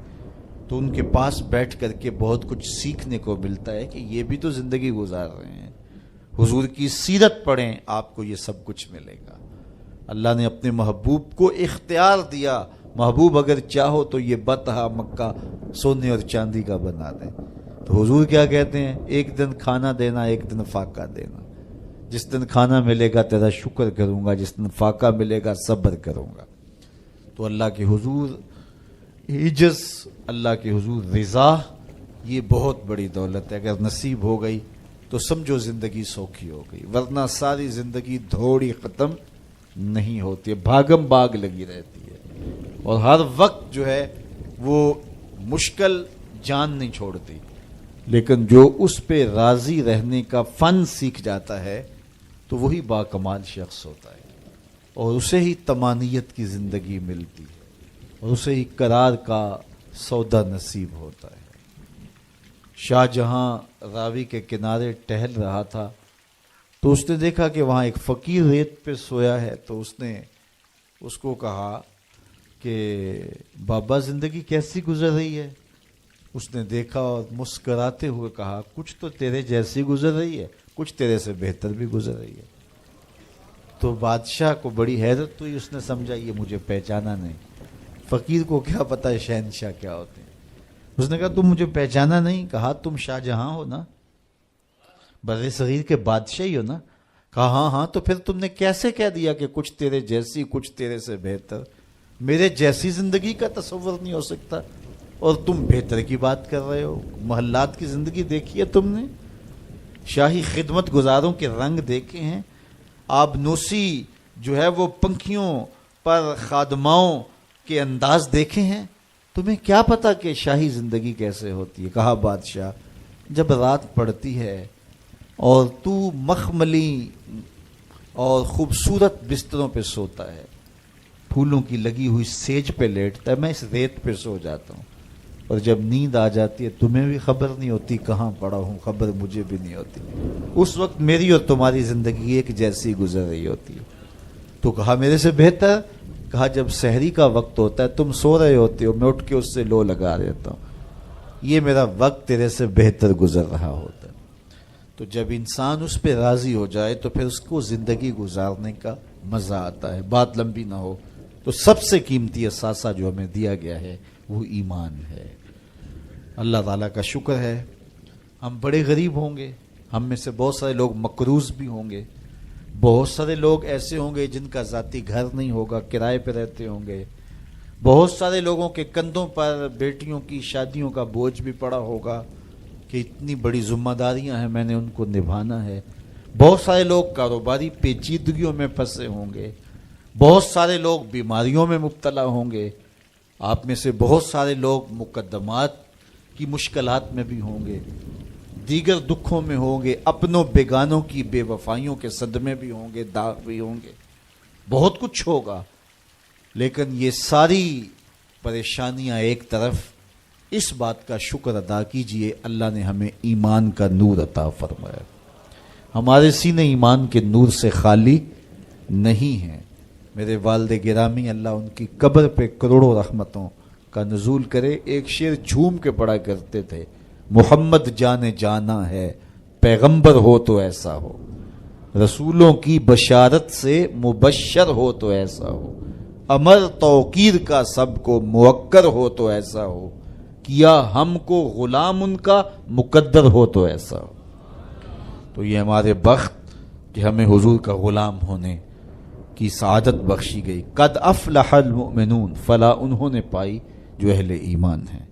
تو ان کے پاس بیٹھ کر کے بہت کچھ سیکھنے کو ملتا ہے کہ یہ بھی تو زندگی گزار رہے ہیں۔ حضور کی سیرت پڑھیں، آپ کو یہ سب کچھ ملے گا۔ اللہ نے اپنے محبوب کو اختیار دیا، محبوب اگر چاہو تو یہ بطحا مکہ سونے اور چاندی کا بنا دیں۔ تو حضور کیا کہتے ہیں؟ ایک دن کھانا دینا، ایک دن فاقہ دینا۔ جس دن کھانا ملے گا تیرا شکر کروں گا، جس دن فاقہ ملے گا صبر کروں گا۔ تو اللہ کے حضور عجز، اللہ کے حضور رضا، یہ بہت بڑی دولت ہے۔ اگر نصیب ہو گئی تو سمجھو زندگی سوکھی ہو گئی، ورنہ ساری زندگی دھوڑی ختم نہیں ہوتی ہے، بھاگم بھاگ لگی رہتی ہے، اور ہر وقت جو ہے وہ مشکل جان نہیں چھوڑتی۔ لیکن جو اس پہ راضی رہنے کا فن سیکھ جاتا ہے تو وہی باکمال شخص ہوتا ہے، اور اسے ہی طمانیت کی زندگی ملتی ہے، اور اسے ہی قرار کا سودا نصیب ہوتا ہے۔ شاہ جہاں راوی کے کنارے ٹہل رہا تھا تو اس نے دیکھا کہ وہاں ایک فقیر ریت پہ سویا ہے، تو اس نے اس کو کہا کہ بابا زندگی کیسی گزر رہی ہے؟ اس نے دیکھا اور مسکراتے ہوئے کہا کچھ تو تیرے جیسی گزر رہی ہے، کچھ تیرے سے بہتر بھی گزر رہی ہے۔ تو بادشاہ کو بڑی حیرت ہوئی، اس نے سمجھا یہ مجھے پہچانا نہیں، فقیر کو کیا پتا ہے شہنشاہ کیا ہوتے ہیں۔ اس نے کہا تم مجھے پہچانا نہیں؟ کہا تم شاہ جہاں ہو نا، بر صغیر کے بادشاہ ہی ہو نا؟ کہا ہاں ہاں، تو پھر تم نے کیسے کہہ دیا کہ کچھ تیرے جیسی کچھ تیرے سے بہتر؟ میرے جیسی زندگی کا تصور نہیں ہو سکتا، اور تم بہتر کی بات کر رہے ہو۔ محلات کی زندگی دیکھی ہے تم نے؟ شاہی خدمت گزاروں کے رنگ دیکھے ہیں؟ آبنوسی جو ہے وہ پنکھیوں پر خادماؤں کے انداز دیکھے ہیں؟ تمہیں کیا پتا کہ شاہی زندگی کیسے ہوتی ہے؟ کہا بادشاہ جب رات پڑتی ہے اور تو مخملی اور خوبصورت بستروں پہ سوتا ہے، پھولوں کی لگی ہوئی سیج پہ لیٹتا ہے، میں اس ریت پہ سو جاتا ہوں، اور جب نیند آ جاتی ہے تمہیں بھی خبر نہیں ہوتی کہاں پڑا ہوں، خبر مجھے بھی نہیں ہوتی، اس وقت میری اور تمہاری زندگی ایک جیسی گزر رہی ہوتی ہے۔ تو کہا میرے سے بہتر؟ کہا جب سحری کا وقت ہوتا ہے تم سو رہے ہوتے ہو، میں اٹھ کے اس سے لو لگا دیتا ہوں، یہ میرا وقت تیرے سے بہتر گزر رہا ہوتا ہے۔ تو جب انسان اس پہ راضی ہو جائے تو پھر اس کو زندگی گزارنے کا مزہ آتا ہے۔ بات لمبی نہ ہو تو سب سے قیمتی اثاثہ جو ہمیں دیا گیا ہے وہ ایمان ہے۔ اللہ تعالیٰ کا شکر ہے، ہم بڑے غریب ہوں گے، ہم میں سے بہت سارے لوگ مقروض بھی ہوں گے، بہت سارے لوگ ایسے ہوں گے جن کا ذاتی گھر نہیں ہوگا، کرائے پہ رہتے ہوں گے، بہت سارے لوگوں کے کندھوں پر بیٹیوں کی شادیوں کا بوجھ بھی پڑا ہوگا کہ اتنی بڑی ذمہ داریاں ہیں، میں نے ان کو نبھانا ہے، بہت سارے لوگ کاروباری پیچیدگیوں میں پھنسے ہوں گے، بہت سارے لوگ بیماریوں میں مبتلا ہوں گے، آپ میں سے بہت سارے لوگ مقدمات کی مشکلات میں بھی ہوں گے، دیگر دکھوں میں ہوں گے، اپنوں بیگانوں کی بے وفائیوں کے صدمے بھی ہوں گے، داغ بھی ہوں گے، بہت کچھ ہوگا، لیکن یہ ساری پریشانیاں ایک طرف، اس بات کا شکر ادا کیجئے اللہ نے ہمیں ایمان کا نور عطا فرمایا، ہمارے سینے ایمان کے نور سے خالی نہیں ہیں۔ میرے والد گرامی اللہ ان کی قبر پہ کروڑوں رحمتوں کا نزول کرے، ایک شعر جھوم کے پڑھا کرتے تھے، محمد جان جانا ہے پیغمبر ہو تو ایسا ہو، رسولوں کی بشارت سے مبشر ہو تو ایسا ہو، امر توقیر کا سب کو موقر ہو تو ایسا ہو، کیا ہم کو غلام ان کا مقدر ہو تو ایسا ہو۔ تو یہ ہمارے بخت کہ ہمیں حضور کا غلام ہونے کی سعادت بخشی گئی۔ قد افلح المؤمنون، فلاح انہوں نے پائی جو اہل ایمان ہیں۔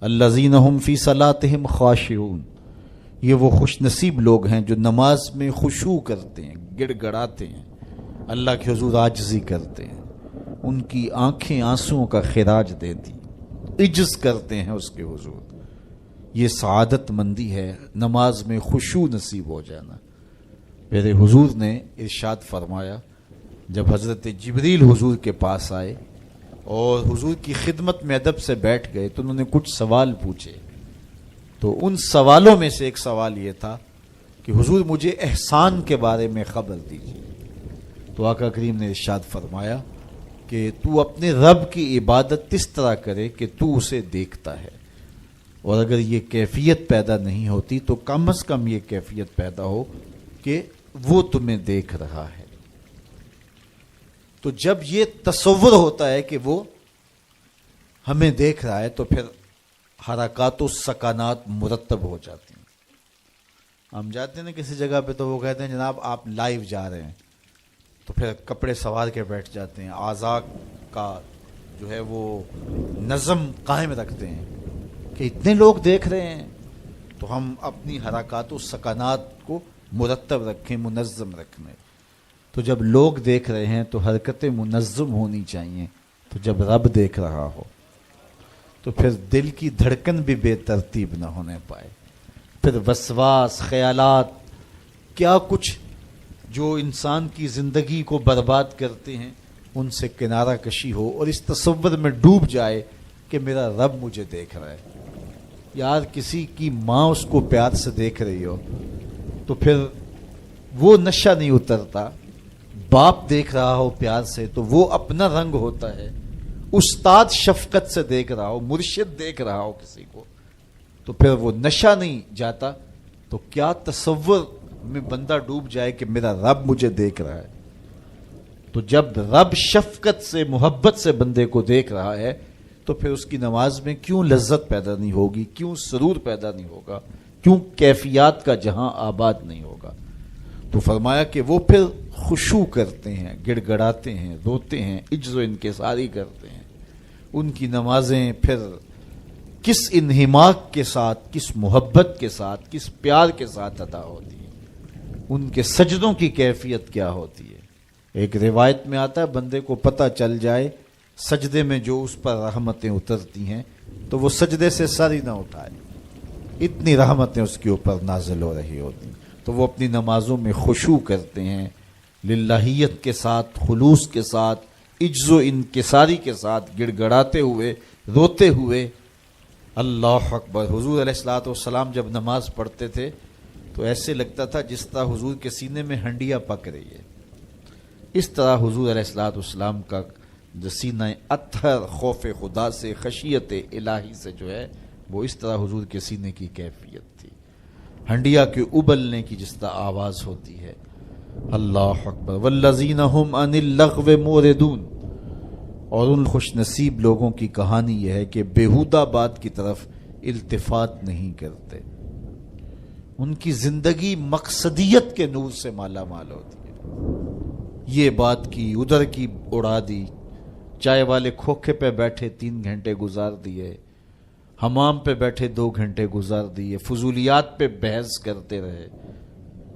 الذین هم فی صلاتہم خاشعون، یہ وہ خوش نصیب لوگ ہیں جو نماز میں خشوع کرتے ہیں، گڑ گڑاتے ہیں، اللہ کے حضور عاجزی کرتے ہیں، ان کی آنکھیں آنسوؤں کا خراج دیتی، عجز کرتے ہیں اس کے حضور۔ یہ سعادت مندی ہے نماز میں خشوع نصیب ہو جانا۔ میرے حضور نے ارشاد فرمایا، جب حضرت جبریل حضور کے پاس آئے اور حضور کی خدمت میں ادب سے بیٹھ گئے تو انہوں نے کچھ سوال پوچھے، تو ان سوالوں میں سے ایک سوال یہ تھا کہ حضور مجھے احسان کے بارے میں خبر دیجیے۔ تو آقا کریم نے ارشاد فرمایا کہ تو اپنے رب کی عبادت اس طرح کرے کہ تو اسے دیکھتا ہے، اور اگر یہ کیفیت پیدا نہیں ہوتی تو کم از کم یہ کیفیت پیدا ہو کہ وہ تمہیں دیکھ رہا ہے۔ تو جب یہ تصور ہوتا ہے کہ وہ ہمیں دیکھ رہا ہے تو پھر حرکات و سکانات مرتب ہو جاتی ہیں۔ ہم جاتے ہیں نا کسی جگہ پہ تو وہ کہتے ہیں جناب آپ لائیو جا رہے ہیں، تو پھر کپڑے سوار کے بیٹھ جاتے ہیں، اعضاء کا جو ہے وہ نظم قائم رکھتے ہیں کہ اتنے لوگ دیکھ رہے ہیں تو ہم اپنی حرکات و سکانات کو مرتب رکھیں، منظم رکھیں۔ تو جب لوگ دیکھ رہے ہیں تو حرکتیں منظم ہونی چاہیے، تو جب رب دیکھ رہا ہو تو پھر دل کی دھڑکن بھی بے ترتیب نہ ہونے پائے، پھر وسواس، خیالات، کیا کچھ جو انسان کی زندگی کو برباد کرتے ہیں ان سے کنارہ کشی ہو، اور اس تصور میں ڈوب جائے کہ میرا رب مجھے دیکھ رہا ہے۔ یار کسی کی ماں اس کو پیار سے دیکھ رہی ہو تو پھر وہ نشہ نہیں اترتا، باپ دیکھ رہا ہو پیار سے تو وہ اپنا رنگ ہوتا ہے، استاد شفقت سے دیکھ رہا ہو، مرشد دیکھ رہا ہو کسی کو تو پھر وہ نشہ نہیں جاتا، تو کیا تصور میں بندہ ڈوب جائے کہ میرا رب مجھے دیکھ رہا ہے۔ تو جب رب شفقت سے، محبت سے بندے کو دیکھ رہا ہے تو پھر اس کی نماز میں کیوں لذت پیدا نہیں ہوگی، کیوں سرور پیدا نہیں ہوگا، کیوں کیفیات کا جہاں آباد نہیں ہوگا۔ تو فرمایا کہ وہ پھر خشوع کرتے ہیں، گڑ گڑاتے ہیں، روتے ہیں، عجز و انکساری کرتے ہیں۔ ان کی نمازیں پھر کس انہماک کے ساتھ، کس محبت کے ساتھ، کس پیار کے ساتھ ادا ہوتی ہیں، ان کے سجدوں کی کیفیت کیا ہوتی ہے۔ ایک روایت میں آتا ہے بندے کو پتہ چل جائے سجدے میں جو اس پر رحمتیں اترتی ہیں تو وہ سجدے سے سر ہی نہ اٹھائے، اتنی رحمتیں اس کے اوپر نازل ہو رہی ہوتی ہیں۔ تو وہ اپنی نمازوں میں خشوع کرتے ہیں، للہیت کے ساتھ، خلوص کے ساتھ، عجز و انکساری کے ساتھ، گڑ گڑاتے ہوئے، روتے ہوئے۔ اللہ اکبر۔ حضور علیہ الصلوۃ والسلام جب نماز پڑھتے تھے تو ایسے لگتا تھا جس طرح حضور کے سینے میں ہنڈیا پک رہی ہے، اس طرح حضور علیہ الصلوۃ والسلام کا جو سینہ اطہر خوف خدا سے، خشیت الہی سے جو ہے وہ اس طرح حضور کے سینے کی کیفیت تھی، ہنڈیا کے ابلنے کی جس طرح آواز ہوتی ہے۔ اللہ اکبر۔ والذین هم عن اللغو معرضون، اور ان خوش نصیب لوگوں کی کہانی یہ ہے کہ بیہودہ بات کی طرف التفات نہیں کرتے، ان کی زندگی مقصدیت کے نور سے مالا مال ہوتی ہے۔ یہ بات کی، ادھر کی اڑا دی، چائے والے کھوکھے پہ بیٹھے 3 گھنٹے گزار دیے، حمام پہ بیٹھے 2 گھنٹے گزار دیے، فضولیات پہ بحث کرتے رہے۔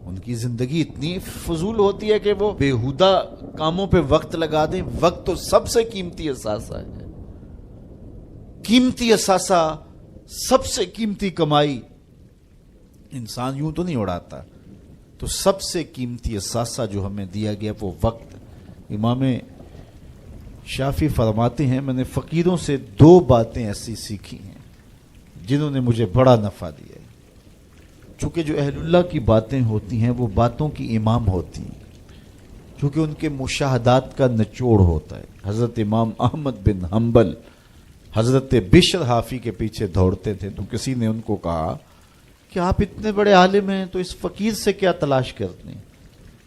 ان کی زندگی اتنی فضول ہوتی ہے کہ وہ بےہودہ کاموں پہ وقت لگا دیں. وقت تو سب سے قیمتی اثاثہ ہے. قیمتی اثاثہ، سب سے قیمتی کمائی. انسان یوں تو نہیں اڑاتا. تو سب سے قیمتی اثاثہ جو ہمیں دیا گیا وہ وقت. امام شافعی فرماتے ہیں میں نے فقیروں سے 2 باتیں ایسی سیکھی ہیں جنہوں نے مجھے بڑا نفع دیا ہے. چونکہ جو اہل اللہ کی باتیں ہوتی ہیں وہ باتوں کی امام ہوتی ہیں، چونکہ ان کے مشاہدات کا نچوڑ ہوتا ہے. حضرت امام احمد بن حنبل حضرت بشر حافی کے پیچھے دوڑتے تھے تو کسی نے ان کو کہا کہ آپ اتنے بڑے عالم ہیں تو اس فقیر سے کیا تلاش کرتے ہیں؟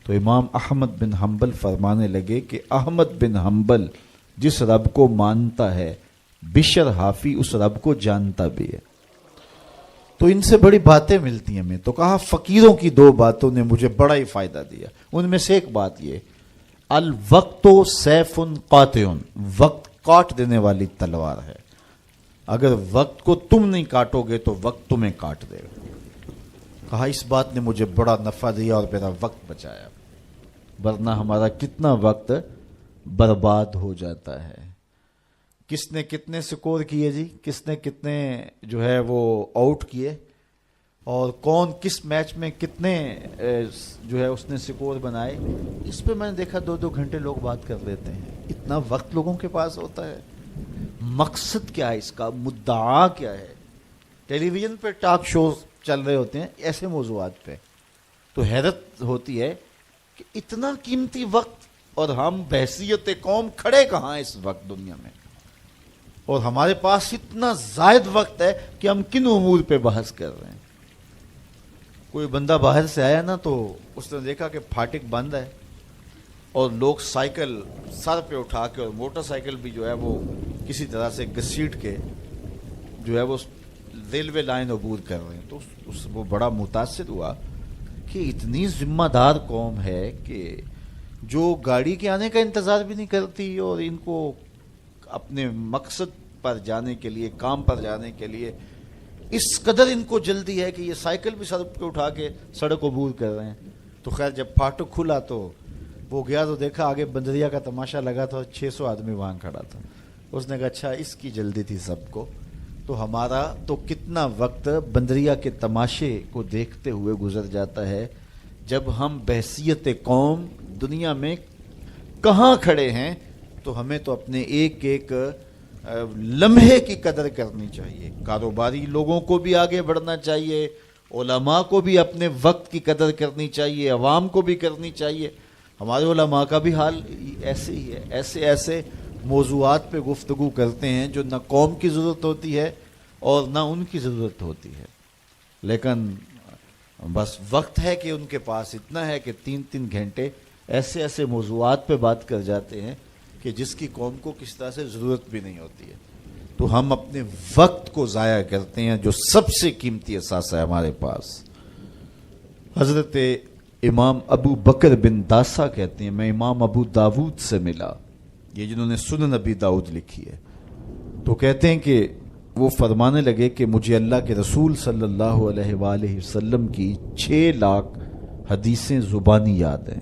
تو امام احمد بن حنبل فرمانے لگے کہ احمد بن حنبل جس رب کو مانتا ہے بشر حافی اس رب کو جانتا بھی ہے. تو ان سے بڑی باتیں ملتی ہیں ہمیں. تو کہا فقیروں کی 2 باتوں نے مجھے بڑا ہی فائدہ دیا. ان میں سے ایک بات یہ، الوقت سیف قاطع، وقت کاٹ دینے والی تلوار ہے. اگر وقت کو تم نہیں کاٹو گے تو وقت تمہیں کاٹ دے گا. کہا اس بات نے مجھے بڑا نفع دیا اور میرا وقت بچایا، ورنہ ہمارا کتنا وقت برباد ہو جاتا ہے. کس نے کتنے سکور کیے جی، کس نے کتنے جو ہے وہ آؤٹ کیے، اور کون کس میچ میں کتنے جو ہے اس نے سکور بنائے، اس پہ میں نے دیکھا 2-2 گھنٹے لوگ بات کر لیتے ہیں. اتنا وقت لوگوں کے پاس ہوتا ہے. مقصد کیا ہے اس کا، مدعا کیا ہے؟ ٹیلی ویژن پہ ٹاک شوز چل رہے ہوتے ہیں ایسے موضوعات پہ، تو حیرت ہوتی ہے کہ اتنا قیمتی وقت اور ہم بحیثیت قوم کھڑے کہاں اس وقت دنیا میں، اور ہمارے پاس اتنا زائد وقت ہے کہ ہم کن امور پہ بحث کر رہے ہیں. کوئی بندہ باہر سے آیا نا تو اس نے دیکھا کہ پھاٹک بند ہے اور لوگ سائیکل سر پہ اٹھا کے اور موٹر سائیکل بھی جو ہے وہ کسی طرح سے گھسیٹ کے جو ہے وہ ریلوے لائن عبور کر رہے ہیں. تو وہ بڑا متاثر ہوا کہ اتنی ذمہ دار قوم ہے کہ جو گاڑی کے آنے کا انتظار بھی نہیں کرتی اور ان کو اپنے مقصد پر جانے کے لیے، کام پر جانے کے لیے اس قدر ان کو جلدی ہے کہ یہ سائیکل بھی سڑک پہ اٹھا کے سڑک عبور کر رہے ہیں. تو خیر جب پھاٹک کھلا تو وہ گیا تو دیکھا آگے بندریا کا تماشا لگا تھا، 600 آدمی وہاں کھڑا تھا. اس نے کہا اچھا اس کی جلدی تھی سب کو. تو ہمارا تو کتنا وقت بندریا کے تماشے کو دیکھتے ہوئے گزر جاتا ہے، جب ہم بحیثیت قوم دنیا میں کہاں کھڑے ہیں. تو ہمیں تو اپنے ایک ایک لمحے کی قدر کرنی چاہیے. کاروباری لوگوں کو بھی آگے بڑھنا چاہیے، علماء کو بھی اپنے وقت کی قدر کرنی چاہیے، عوام کو بھی کرنی چاہیے. ہمارے علماء کا بھی حال ایسے ہی ہے. ایسے موضوعات پہ گفتگو کرتے ہیں جو نہ قوم کی ضرورت ہوتی ہے اور نہ ان کی ضرورت ہوتی ہے، لیکن بس وقت ہے کہ ان کے پاس اتنا ہے کہ 3-3 گھنٹے ایسے موضوعات پہ بات کر جاتے ہیں کہ جس کی قوم کو کس طرح سے ضرورت بھی نہیں ہوتی ہے. تو ہم اپنے وقت کو ضائع کرتے ہیں جو سب سے قیمتی اثاثہ ہے ہمارے پاس. حضرت امام ابو بکر بن داسا کہتے ہیں میں امام ابو داود سے ملا، یہ جنہوں نے سنن ابی داؤد لکھی ہے. تو کہتے ہیں کہ وہ فرمانے لگے کہ مجھے اللہ کے رسول صلی اللہ علیہ وآلہ وسلم کی 6 لاکھ حدیثیں زبانی یاد ہیں.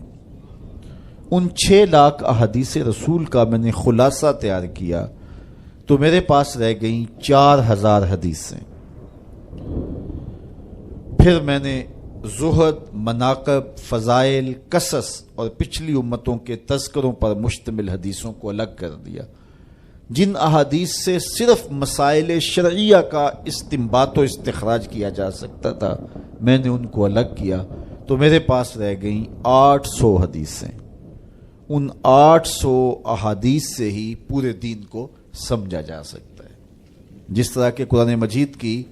ان 6 لاکھ احادیث رسول کا میں نے خلاصہ تیار کیا تو میرے پاس رہ گئیں 4000 حدیثیں. پھر میں نے زہد، مناقب، فضائل، قصص اور پچھلی امتوں کے تذکروں پر مشتمل حدیثوں کو الگ کر دیا. جن احادیث سے صرف مسائل شرعیہ کا استنباط و استخراج کیا جا سکتا تھا میں نے ان کو الگ کیا تو میرے پاس رہ گئیں 800 حدیثیں. ان 800 احادیث سے ہی پورے دین کو سمجھا جا سکتا ہے. جس طرح کہ قرآن مجید کی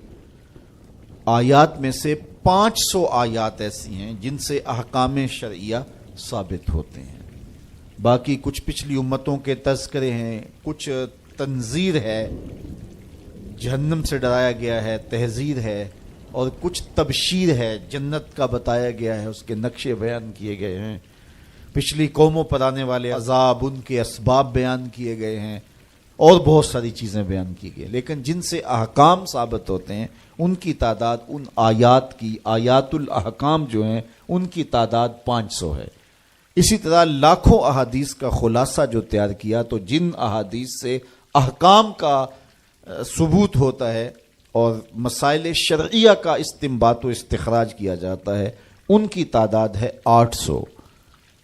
آیات میں سے 500 آیات ایسی ہیں جن سے احکام شرعیہ ثابت ہوتے ہیں. باقی کچھ پچھلی امتوں کے تذکرے ہیں، کچھ تنذیر ہے، جہنم سے ڈرایا گیا ہے، تحذیر ہے، اور کچھ تبشیر ہے، جنت کا بتایا گیا ہے، اس کے نقشے بیان کیے گئے ہیں. پچھلی قوموں پر آنے والے عذاب، ان کے اسباب بیان کیے گئے ہیں. اور بہت ساری چیزیں بیان کی گئی، لیکن جن سے احکام ثابت ہوتے ہیں ان کی تعداد، ان آیات کی، آیات الاحکام جو ہیں ان کی تعداد 500 ہے۔ اسی طرح لاکھوں احادیث کا خلاصہ جو تیار کیا، تو جن احادیث سے احکام کا ثبوت ہوتا ہے اور مسائل شرعیہ کا استنباط و استخراج کیا جاتا ہے، ان کی تعداد ہے 800۔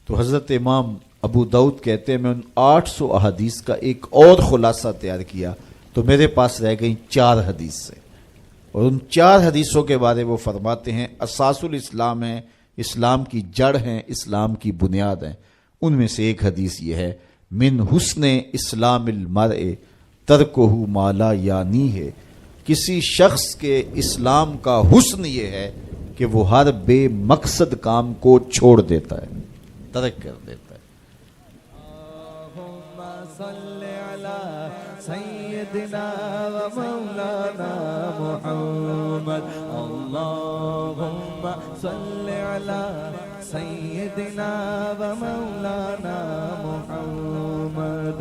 تو حضرت امام ابو داؤد کہتے ہیں میں ان 800 احادیث کا ایک اور خلاصہ تیار کیا، تو میرے پاس رہ گئیں 4 حدیث سے، اور ان 4 حدیثوں کے بارے وہ فرماتے ہیں اساس الاسلام ہیں، اسلام کی جڑ ہیں، اسلام کی بنیاد ہیں۔ ان میں سے ایک حدیث یہ ہے، من حسن اسلام المرء ترکہ ما لا یعنی ہے، کسی شخص کے اسلام کا حسن یہ ہے کہ وہ ہر بے مقصد کام کو چھوڑ دیتا ہے، ترک کر دیتا ہے۔ اللہم صل علی سیدنا و مولانا محمد، اللہم صل علی سیدنا و مولانا محمد۔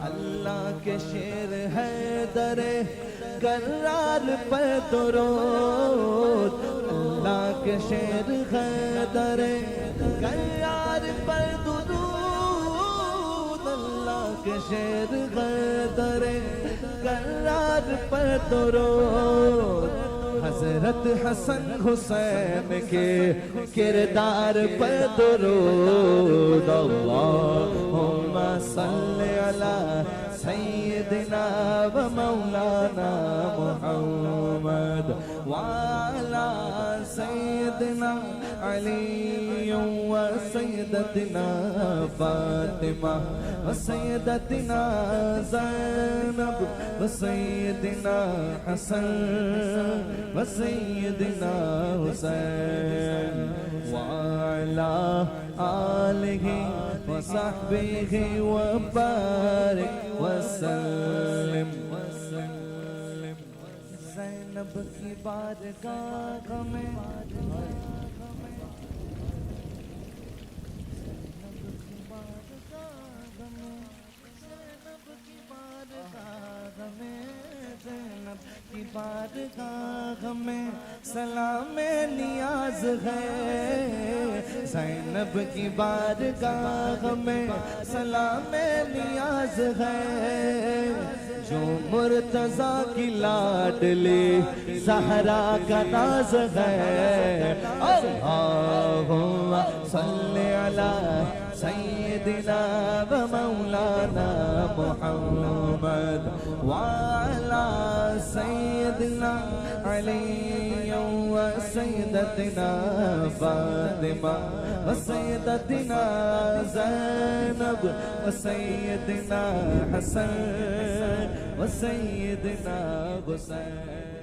اللہ کے شیر ہے در کرار پر درود، اللہ کے شیر ہے در کرار پر درود، اللہ کے شیر ہے در کرار پر درود۔ حضرت حسن حسین کے کردار پر درود، اللہم صل علی سیدنا و مولانا محمد وعلی سیدنا علی و سیدتنا فاطمہ و سیدتنا زینب و سیدنا حسن و سیدنا حسین وعلی آلہ و صحبہ و بارک وسلم۔ زینب کی بارگاہ میں کی بارگاہ میں سلام نیاز ہے، زینب کی بارگاہ میں سلام نیاز ہے، جو مرتضیٰ کی لاڈلی زہرا کا ناز ہے۔ اللہم صل علی سیدنا و مولانا محمد وعلی سیدنا علی و سیدتنا فاطمہ و سیدتنا زینب و سیدنا حسن و سیدنا حسین۔